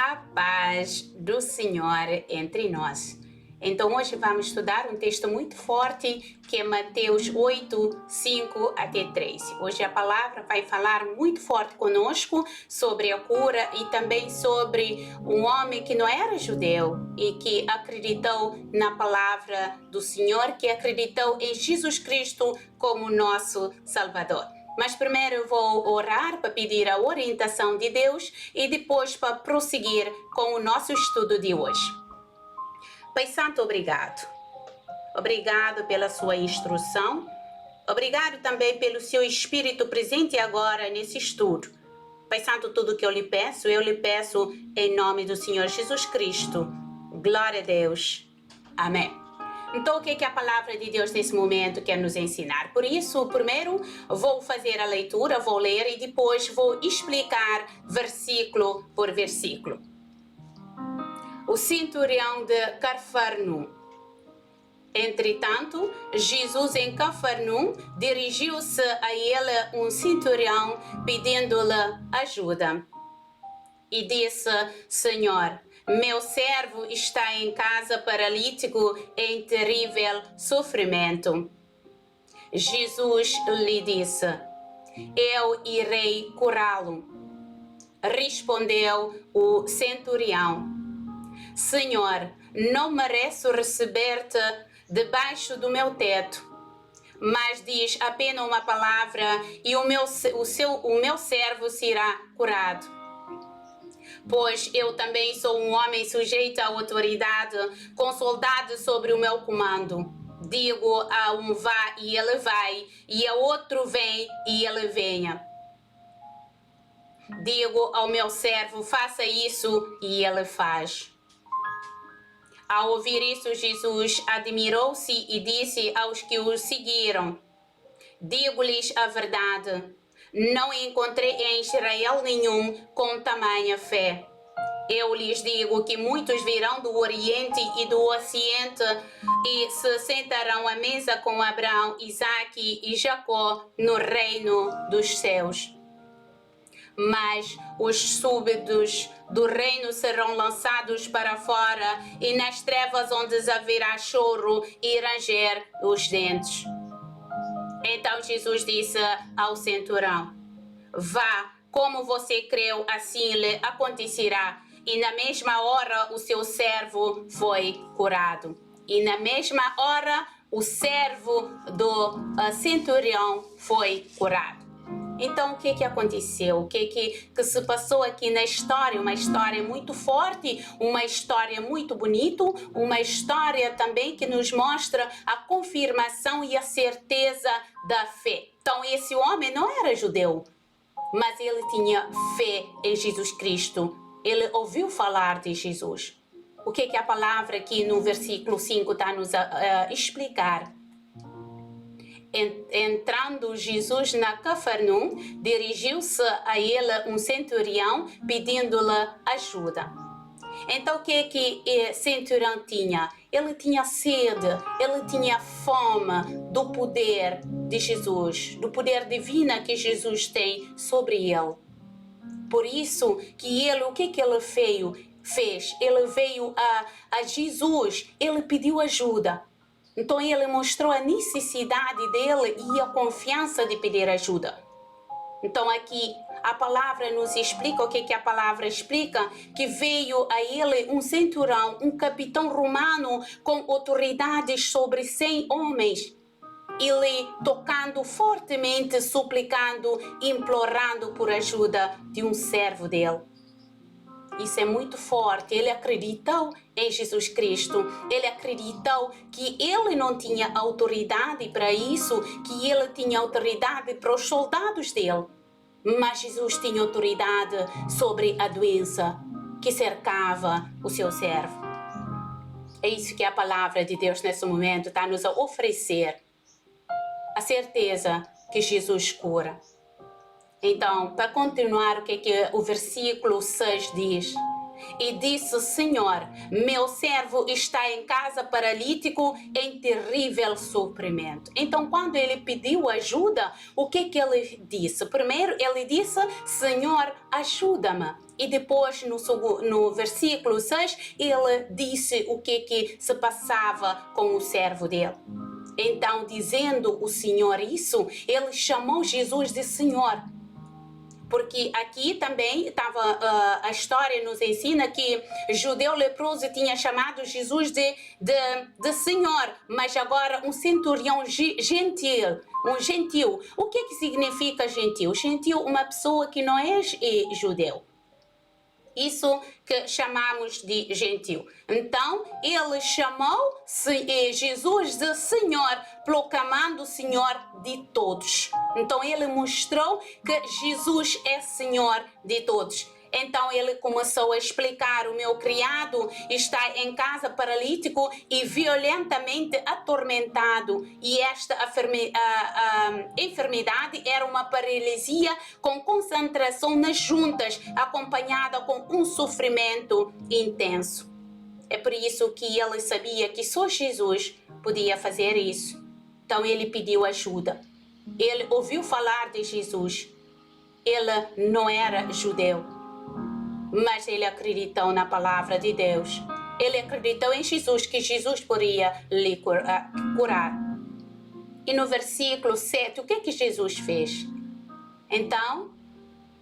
A paz do Senhor entre nós. Então hoje vamos estudar um texto muito forte que é Mateus 8, 5 até 13. Hoje a palavra vai falar muito forte conosco sobre a cura e também sobre um homem que não era judeu e que acreditou na palavra do Senhor, que acreditou em Jesus Cristo como nosso Salvador. Mas primeiro eu vou orar para pedir a orientação de Deus e depois para prosseguir com o nosso estudo de hoje. Pai Santo, obrigado. Obrigado pela sua instrução. Obrigado também pelo seu Espírito presente agora nesse estudo. Pai Santo, tudo que eu lhe peço em nome do Senhor Jesus Cristo. Glória a Deus. Amém. Então, o que a palavra de Deus nesse momento quer nos ensinar? Por isso, primeiro vou fazer a leitura, vou ler e depois vou explicar versículo por versículo. O centurião de Cafarnaum. Entretanto, Jesus em Cafarnaum dirigiu-se a ele um centurião pedindo-lhe ajuda. E disse: Senhor, meu servo está em casa paralítico em terrível sofrimento. Jesus lhe disse: eu irei curá-lo. Respondeu o centurião: Senhor, não mereço receber-te debaixo do meu teto, mas diz apenas uma palavra e o meu servo será curado. Pois eu também sou um homem sujeito à autoridade, com soldados sobre o meu comando. Digo a um vá e ele vai, e a outro vem e ele venha. Digo ao meu servo, faça isso, e ele faz. Ao ouvir isso, Jesus admirou-se e disse aos que o seguiram: digo-lhes a verdade, não encontrei em Israel nenhum com tamanha fé. Eu lhes digo que muitos virão do Oriente e do Ocidente e se sentarão à mesa com Abraão, Isaque e Jacó no reino dos céus. Mas os súbditos do reino serão lançados para fora e nas trevas onde haverá choro e ranger os dentes. Então Jesus disse ao centurião: vá, como você creu, assim lhe acontecerá. E na mesma hora o seu servo foi curado. E na mesma hora o servo do centurião foi curado. Então, o que aconteceu? O que se passou aqui na história? Uma história muito forte, uma história muito bonita, uma história também que nos mostra a confirmação e a certeza da fé. Então, esse homem não era judeu, mas ele tinha fé em Jesus Cristo. Ele ouviu falar de Jesus. O que a palavra aqui no versículo 5 está nos a explicar? Entrando Jesus na Cafarnaum, dirigiu-se a ele um centurião pedindo-lhe ajuda. Então o que centurião tinha? Ele tinha sede, ele tinha fome do poder de Jesus, do poder divino que Jesus tem sobre ele. Por isso que ele, o que ele fez? Ele veio a Jesus, ele pediu ajuda. Então ele mostrou a necessidade dele e a confiança de pedir ajuda. Então aqui a palavra nos explica, o que a palavra explica? Que veio a ele um centurião, um capitão romano com autoridades sobre 100 homens. Ele tocando fortemente, suplicando, implorando por ajuda de um servo dele. Isso é muito forte. Ele acreditou em Jesus Cristo. Ele acreditou que ele não tinha autoridade para isso, que ele tinha autoridade para os soldados dele. Mas Jesus tinha autoridade sobre a doença que cercava o seu servo. É isso que a palavra de Deus nesse momento está nos a oferecer. A certeza que Jesus cura. Então, para continuar, o que o versículo 6 diz? e disse: Senhor, meu servo está em casa paralítico em terrível sofrimento. Então, quando ele pediu ajuda, o que ele disse? Primeiro, ele disse: Senhor, ajuda-me. E depois, no versículo 6, ele disse o que se passava com o servo dele. Então, dizendo o Senhor isso, ele chamou Jesus de Senhor. Porque aqui também estava a história nos ensina que judeu leproso tinha chamado Jesus de Senhor, mas agora um centurião gentil, um gentil. O que significa gentil? Gentil, uma pessoa que não é judeu. Isso que chamamos de gentil. Então, ele chamou Jesus de Senhor, proclamando o Senhor de todos. Então, ele mostrou que Jesus é Senhor de todos. Então ele começou a explicar: o meu criado está em casa paralítico e violentamente atormentado. E esta enfermidade era uma paralisia com concentração nas juntas, acompanhada com um sofrimento intenso. É por isso que ele sabia que só Jesus podia fazer isso. Então ele pediu ajuda. Ele ouviu falar de Jesus. Ele não era judeu, mas ele acreditou na palavra de Deus. Ele acreditou em Jesus, que Jesus poderia lhe curar. E no versículo 7, o que Jesus fez? Então,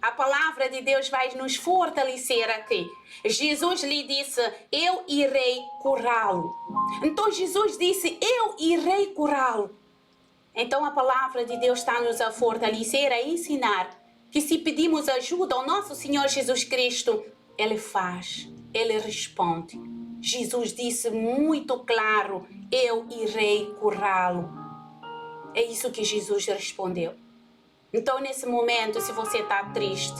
a palavra de Deus vai nos fortalecer aqui. Jesus lhe disse: eu irei curá-lo. Então Jesus disse: eu irei curá-lo. Então a palavra de Deus está-nos a fortalecer, a ensinar que se pedimos ajuda ao nosso Senhor Jesus Cristo, Ele faz, Ele responde. Jesus disse muito claro: eu irei curá-lo. É isso que Jesus respondeu. Então, nesse momento, se você está triste,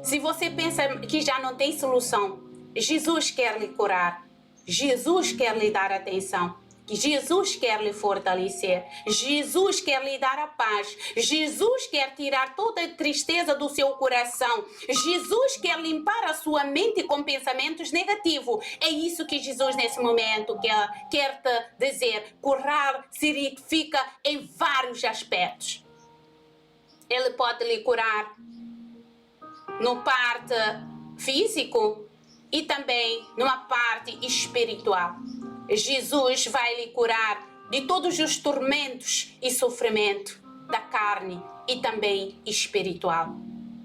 se você pensa que já não tem solução, Jesus quer lhe curar. Jesus quer lhe dar atenção. Jesus quer lhe fortalecer. Jesus quer lhe dar a paz. Jesus quer tirar toda a tristeza do seu coração. Jesus quer limpar a sua mente com pensamentos negativos. É isso que Jesus nesse momento quer te dizer. Curar significa em vários aspectos. Ele pode lhe curar no parte físico e também numa parte espiritual. Jesus vai lhe curar de todos os tormentos e sofrimento da carne e também espiritual.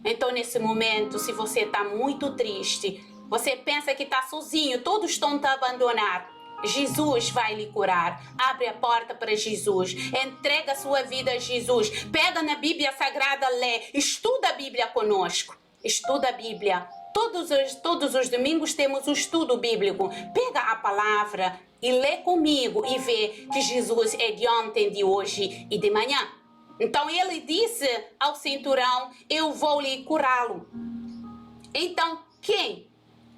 Então, nesse momento, se você está muito triste, você pensa que está sozinho, todos estão a abandonar, Jesus vai lhe curar. Abre a porta para Jesus, entrega a sua vida a Jesus, pega na Bíblia Sagrada, lê, estuda a Bíblia conosco, estuda a Bíblia. Todos os domingos temos o estudo bíblico. Pega a palavra e lê comigo e vê que Jesus é de ontem, de hoje e de manhã. Então ele disse ao centurião: eu vou lhe curá-lo. Então quem?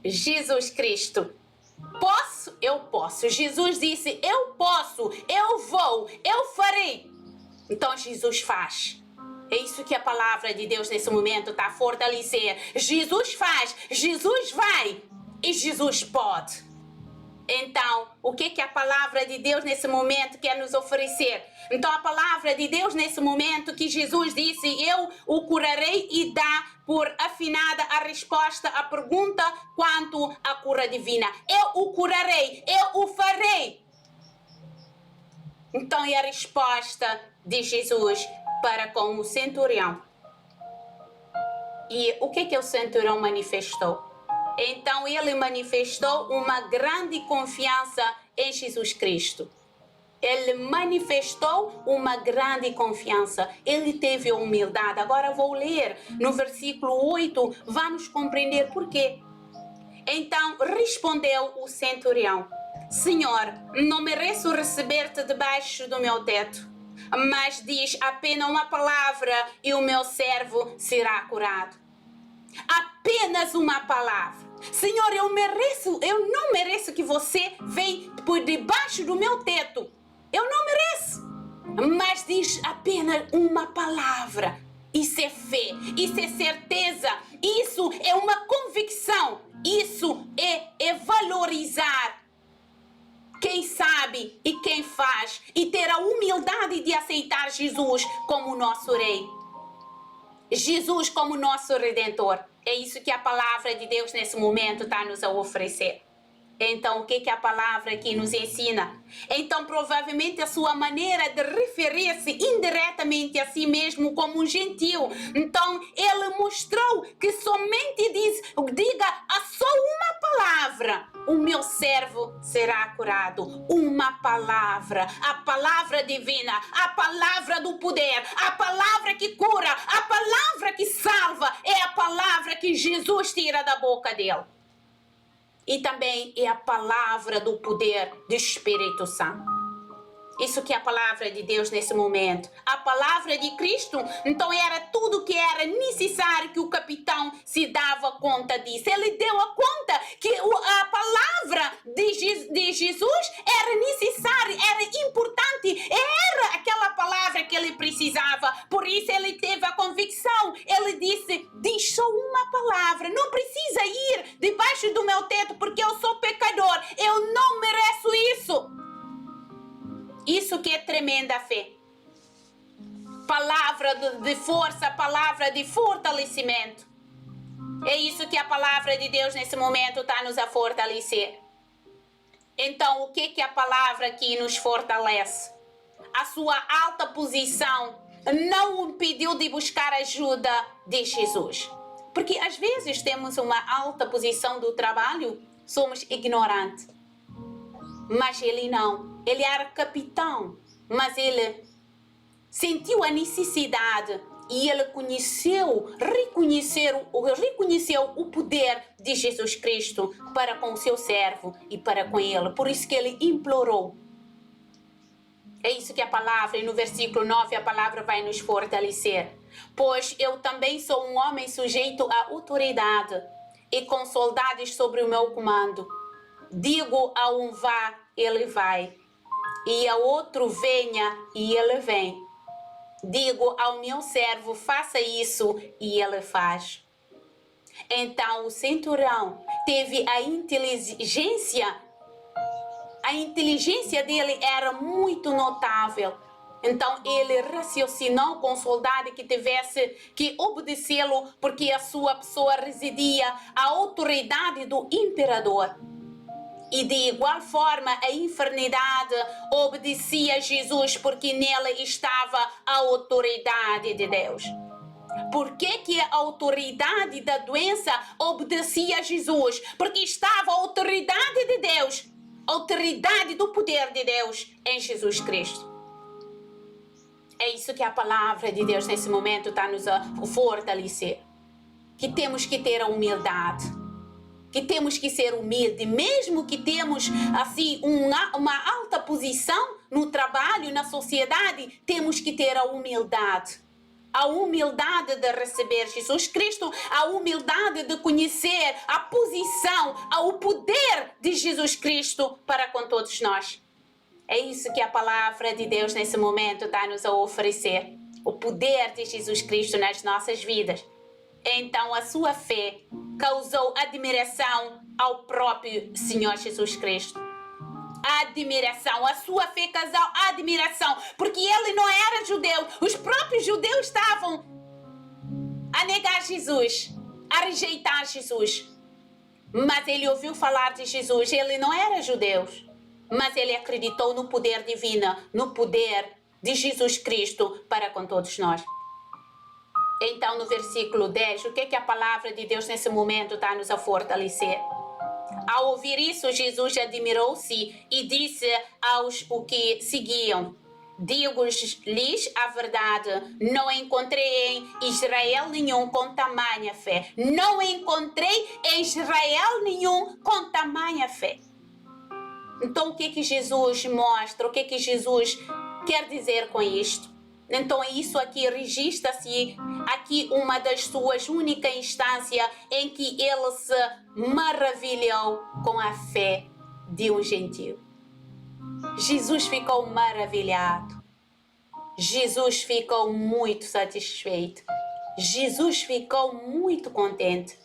Jesus Cristo. Posso? Eu posso. Jesus disse: eu posso, eu vou, eu farei. Então Jesus faz. É isso que a palavra de Deus nesse momento está a fortalecer. Jesus faz, Jesus vai e Jesus pode. Então, o que a palavra de Deus nesse momento quer nos oferecer? Então, a palavra de Deus nesse momento que Jesus disse: eu o curarei, e dá por afinada a resposta à pergunta quanto à cura divina. Eu o curarei, eu o farei. Então, é a resposta de Jesus para com o centurião. E o que o centurião manifestou? Então ele manifestou uma grande confiança em Jesus Cristo. Ele manifestou uma grande confiança. Ele teve humildade. Agora vou ler no versículo 8, vamos compreender por quê. Então respondeu o centurião: Senhor, não mereço receber-te debaixo do meu teto, mas diz apenas uma palavra e o meu servo será curado. Apenas uma palavra. Senhor, eu não mereço que você venha por debaixo do meu teto. Eu não mereço. Mas diz apenas uma palavra. Isso é fé, isso é certeza, isso é uma convicção nosso Rei. Jesus como nosso Redentor. É isso que a palavra de Deus nesse momento está nos a oferecer. Então, o que a palavra aqui nos ensina? Então, provavelmente a sua maneira de referir-se indiretamente a si mesmo como um gentil. Então, ele mostrou que somente diga a só uma palavra, o meu servo será curado. Uma palavra, a palavra divina, a palavra do poder, a palavra que cura, a palavra que salva, é a palavra que Jesus tira da boca dele. E também é a palavra do poder do Espírito Santo. Isso que é a palavra de Deus nesse momento. A palavra de Cristo, então era tudo que era necessário que o capitão se dava conta disso. Ele deu a conta que a palavra de Jesus era necessária, era importante, era aquela palavra que ele precisava. Por isso ele teve a convicção. Ele disse, diz só uma palavra, não precisa ir debaixo do meu teto porque eu sou pecador, eu não mereço isso. Isso que é tremenda fé. Palavra de força, palavra de fortalecimento. É isso que a palavra de Deus nesse momento está nos a fortalecer. Então, o que a palavra aqui nos fortalece? A sua alta posição não o impediu de buscar ajuda de Jesus. Porque às vezes temos uma alta posição do trabalho, somos ignorantes. Mas ele não. Ele era capitão, mas sentiu a necessidade e ele reconheceu o poder de Jesus Cristo para com o seu servo e para com ele. Por isso que ele implorou. É isso que a palavra, e no versículo 9 a palavra vai nos fortalecer. Pois eu também sou um homem sujeito à autoridade e com soldados sobre o meu comando. Digo a um vá, ele vai. E a outro venha, e ele vem. Digo ao meu servo, faça isso, e ele faz. Então o centurião teve a inteligência dele era muito notável. Então ele raciocinou com o soldado que tivesse que obedecê-lo, porque a sua pessoa residia à autoridade do imperador. E de igual forma a enfermidade obedecia a Jesus porque nele estava a autoridade de Deus. Por que a autoridade da doença obedecia a Jesus? Porque estava a autoridade de Deus, a autoridade do poder de Deus em Jesus Cristo. É isso que a palavra de Deus nesse momento está nos a fortalecer. Que temos que ter a humildade. Que temos que ser humildes, mesmo que temos assim uma alta posição no trabalho, na sociedade, temos que ter a humildade. A humildade de receber Jesus Cristo, a humildade de conhecer a posição, o poder de Jesus Cristo para com todos nós. É isso que a palavra de Deus nesse momento está nos a oferecer. O poder de Jesus Cristo nas nossas vidas. Então a sua fé causou admiração ao próprio Senhor Jesus Cristo. Admiração, a sua fé causou admiração, porque ele não era judeu. Os próprios judeus estavam a negar Jesus, a rejeitar Jesus. Mas ele ouviu falar de Jesus, ele não era judeu, mas ele acreditou no poder divino, no poder de Jesus Cristo para com todos nós. Então, no versículo 10, o que a palavra de Deus nesse momento está nos a fortalecer? Ao ouvir isso, Jesus admirou-se e disse aos que seguiam: digo-lhes a verdade, não encontrei em Israel nenhum com tamanha fé. Não encontrei em Israel nenhum com tamanha fé. Então, o que Jesus mostra? O que Jesus quer dizer com isto? Então isso aqui registra-se aqui uma das suas únicas instâncias em que ele se maravilhou com a fé de um gentil. Jesus ficou maravilhado. Jesus ficou muito satisfeito. Jesus ficou muito contente.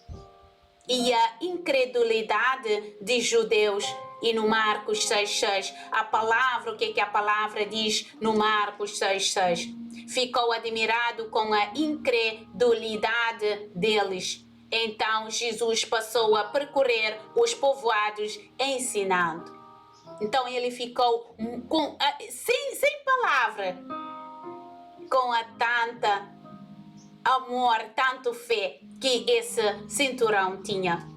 E a incredulidade de judeus E no Marcos 6,6, a palavra, o que a palavra diz no Marcos 6,6? Ficou admirado com a incredulidade deles. Então Jesus passou a percorrer os povoados ensinando. Então ele ficou sem palavra, com a tanta amor, tanto fé que esse cinturão tinha.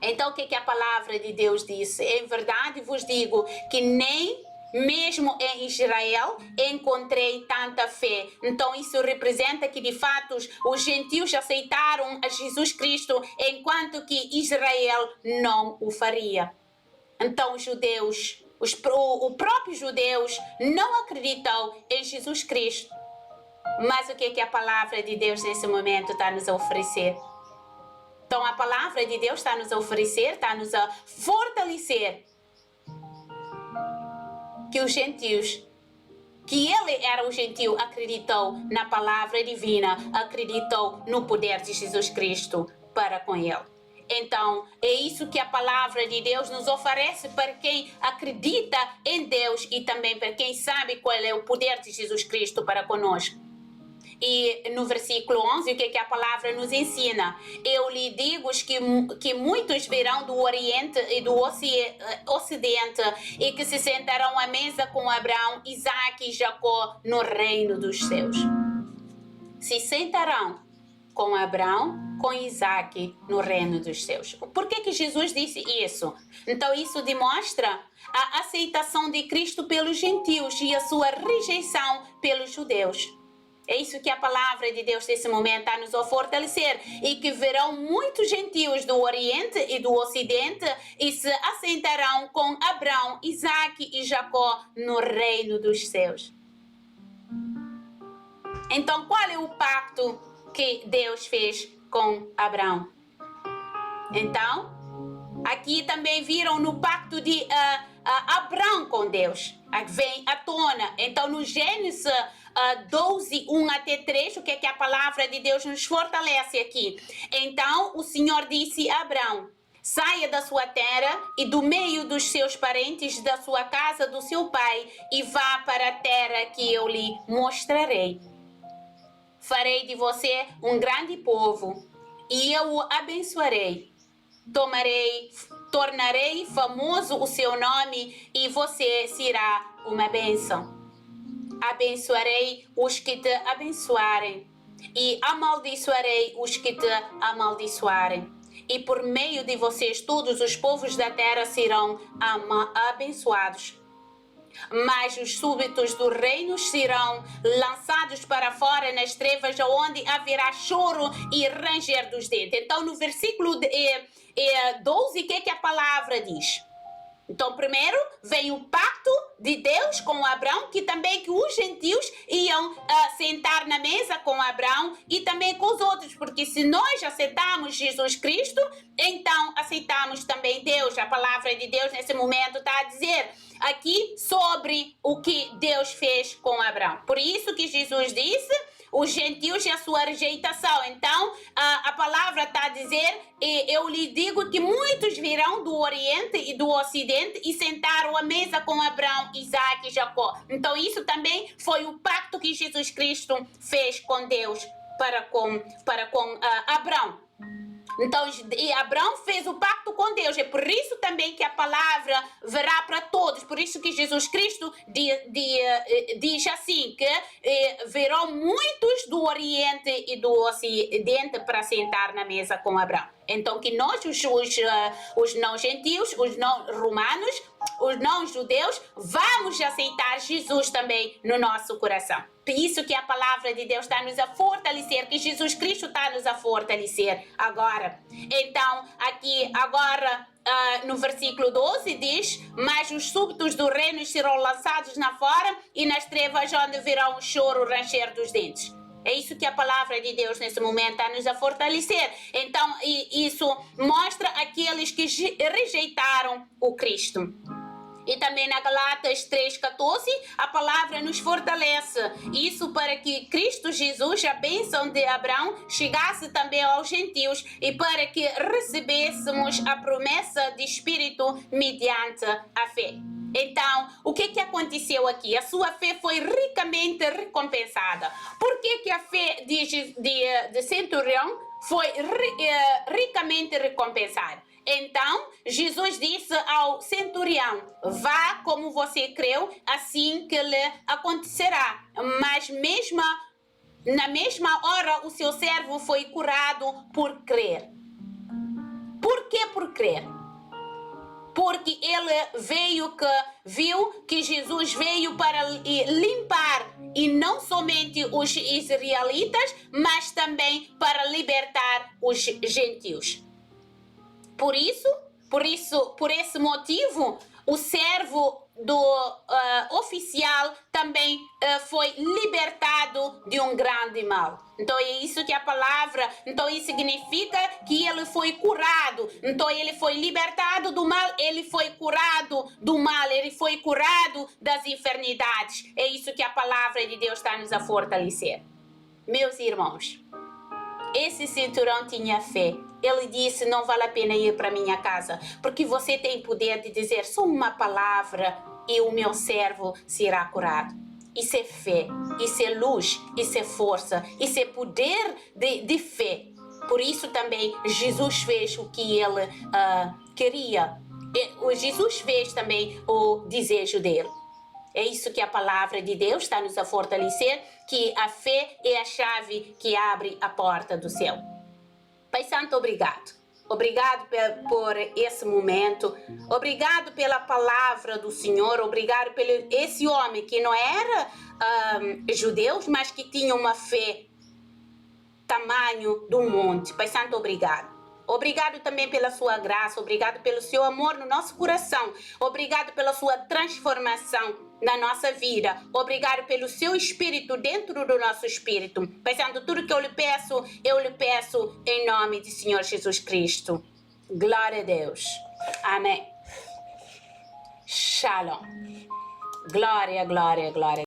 Então o que a palavra de Deus disse? Em verdade vos digo que nem mesmo em Israel encontrei tanta fé. Então isso representa que de fato os gentios aceitaram a Jesus Cristo, enquanto que Israel não o faria. Então os judeus, o próprio judeus não acreditou em Jesus Cristo. Mas o que a palavra de Deus nesse momento está nos a oferecer? Então a palavra de Deus está nos a oferecer, está nos a fortalecer que os gentios, que ele era um gentio, acreditou na palavra divina, acreditou no poder de Jesus Cristo para com ele. Então, é isso que a palavra de Deus nos oferece para quem acredita em Deus e também para quem sabe qual é o poder de Jesus Cristo para conosco. E no versículo 11, o que a palavra nos ensina? Eu lhe digo que muitos virão do Oriente e do Ocidente e que se sentarão à mesa com Abraão, Isaque e Jacó no reino dos céus. Se sentarão com Abraão, com Isaque no reino dos céus. Por que Jesus disse isso? Então isso demonstra a aceitação de Cristo pelos gentios e a sua rejeição pelos judeus. É isso que a palavra de Deus nesse momento está nos a fortalecer, e que verão muitos gentios do Oriente e do Ocidente e se assentarão com Abraão, Isaque e Jacó no reino dos céus. Então qual é o pacto que Deus fez com Abraão? Então, aqui também viram no pacto de Abraão com Deus. Vem à tona. Então, no Gênesis 12, 1 até 3, o que é que a palavra de Deus nos fortalece aqui? Então, o Senhor disse a Abraão: saia da sua terra e do meio dos seus parentes, da sua casa, do seu pai, e vá para a terra que eu lhe mostrarei. Farei de você um grande povo e eu o abençoarei. Tornarei famoso o seu nome e você será uma bênção. Abençoarei os que te abençoarem e amaldiçoarei os que te amaldiçoarem. E por meio de vocês todos os povos da terra serão abençoados. Mas os súditos do reino serão lançados para fora nas trevas, onde haverá choro e ranger dos dentes. Então, no versículo 12, o que a palavra diz? Então, primeiro vem o pacto de Deus com Abraão, que também que os gentios iam sentar na mesa com Abraão e também com os outros, porque se nós aceitamos Jesus Cristo, então aceitamos também Deus. A palavra de Deus nesse momento está a dizer aqui sobre o que Deus fez com Abraão. Por isso que Jesus disse: os gentios e a sua rejeitação. Então, a palavra está a dizer: eu lhe digo que muitos virão do Oriente e do Ocidente e sentaram à mesa com Abraão, Isaque e Jacó. Então, isso também foi o pacto que Jesus Cristo fez com Deus para com Abraão. Então, Abraão fez o pacto com Deus. É por isso também que a palavra verá para todos. Por isso que Jesus Cristo diz assim, que verão muitos do Oriente e do Ocidente para sentar na mesa com Abraão. Então, que nós, os não gentios, os não romanos, os não judeus, vamos aceitar Jesus também no nosso coração. Por isso que a palavra de Deus está nos a fortalecer, que Jesus Cristo está nos a fortalecer agora. Então, aqui agora no versículo 12 diz: mas os súditos do reino serão lançados na fora e nas trevas onde virão o choro, o ranger dos dentes. É isso que a palavra de Deus nesse momento está nos a fortalecer. Então, isso mostra aqueles que rejeitaram o Cristo. E também na Galatas 3,14, a palavra nos fortalece. Isso para que Cristo Jesus, a bênção de Abraão, chegasse também aos gentios e para que recebêssemos a promessa de Espírito mediante a fé. Então, o que aconteceu aqui? A sua fé foi ricamente recompensada. Por que a fé de centurião foi ricamente recompensada? Então, Jesus disse ao centurião: vá como você creu, assim que lhe acontecerá. Mas na mesma hora, o seu servo foi curado por crer. Por que por crer? Porque ele viu que Jesus veio para limpar, e não somente os israelitas, mas também para libertar os gentios. Por esse motivo, o servo do oficial também foi libertado de um grande mal. Então é isso que a palavra, então isso significa que ele foi curado. Então ele foi libertado do mal, ele foi curado do mal, ele foi curado das enfermidades. É isso que a palavra de Deus está nos a fortalecer. Meus irmãos, esse centurião tinha fé. Ele disse: não vale a pena ir para minha casa, porque você tem poder de dizer só uma palavra e o meu servo será curado. Isso é fé, isso é luz, isso é força, isso é poder de fé. Por isso também Jesus fez o que ele queria. Jesus fez também o desejo dele. É isso que a palavra de Deus está nos a fortalecer, que a fé é a chave que abre a porta do céu. Pai Santo, obrigado. Obrigado por esse momento. Obrigado pela palavra do Senhor. Obrigado por esse homem que não era judeu, mas que tinha uma fé tamanho do monte. Pai Santo, obrigado. Obrigado também pela sua graça, obrigado pelo seu amor no nosso coração, obrigado pela sua transformação na nossa vida, obrigado pelo seu espírito dentro do nosso espírito. Pai Santo, tudo que eu lhe peço em nome do Senhor Jesus Cristo. Glória a Deus. Amém. Shalom. Glória, glória, glória.